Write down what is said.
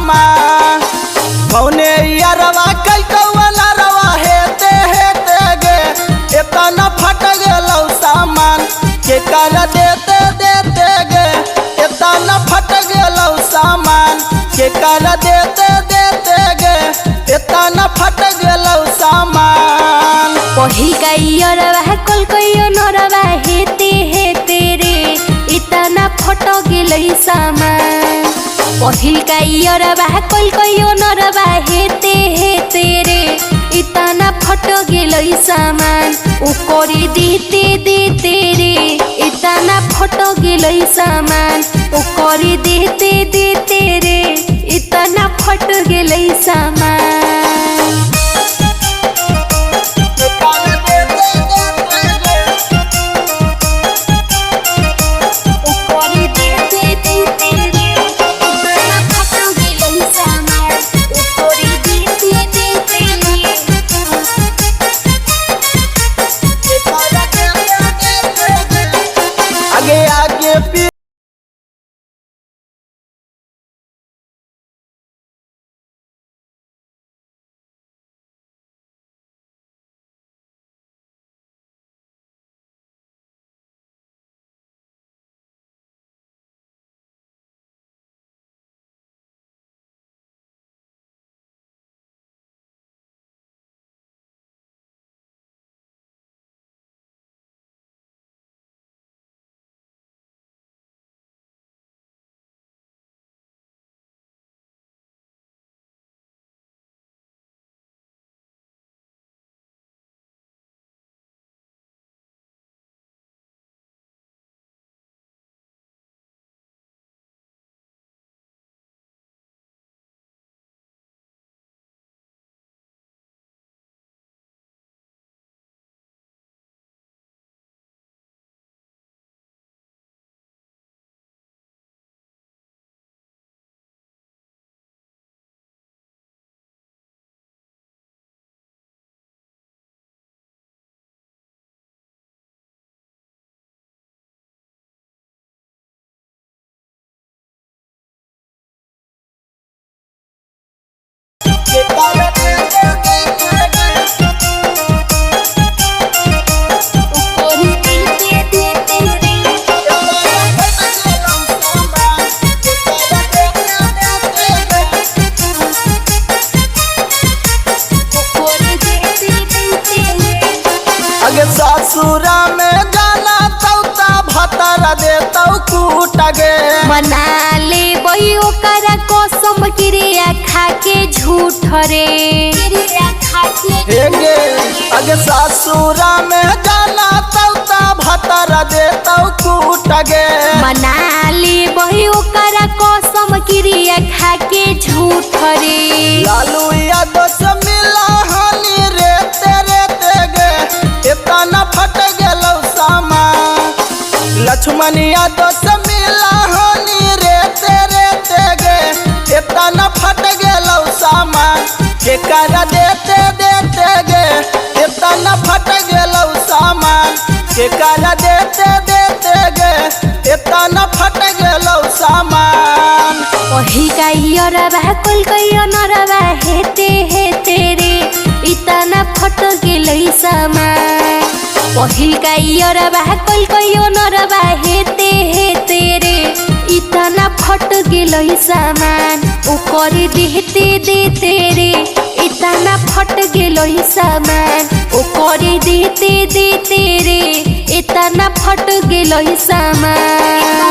सामान कौने यारवा कई कौना रवा हेते गे इतना फट गेलौ सामान के कर देते गे इतना फट गेलौ सामान के कर देते गे इतना फट गेलौ सामान पहिल कइयरवा कल कइयो नरवा हेते रे इतना फट गेलै सामान पहिल कइयरवा कल कइयो नरवा हेते रे इतना फट गेलै सामान ओकरे देते रे इतना फट गेलै सामान ओकरे देते रे इतना फट गेलै सामान आगे आगे पी अगे ससुरा में जाना तौता भतर देतौ कूट गे मना ले बई ओकर कसम क्रिया खाके झूठ रे हेगे अगे ससुरा में जाना तौता भतर देतौ कूट गे मना ले बई ओकर कसम क्रिया खाके झूठ रे लालू यादव से मिला हानि रे तेरे गे इतना फट गेलौ सामान लक्ष्मण यादव से मिला हानि रे तेरे गे इतना फट गेलौ सामान के कर देते गे इतना फट गेलौ सामान के कर देते गे इतना फट गेलौ सामान पहिल कइयरवा कल कइयो नरवा हेते रे इतना फट गेलै सामान पहिल कइयरवा कल कइयो नरवा हेते रे इतना फट गेलै सामान ओकरे देते रे इतना फट गेलै सामान ओकरे देते रे इतना फट गेलै सामान।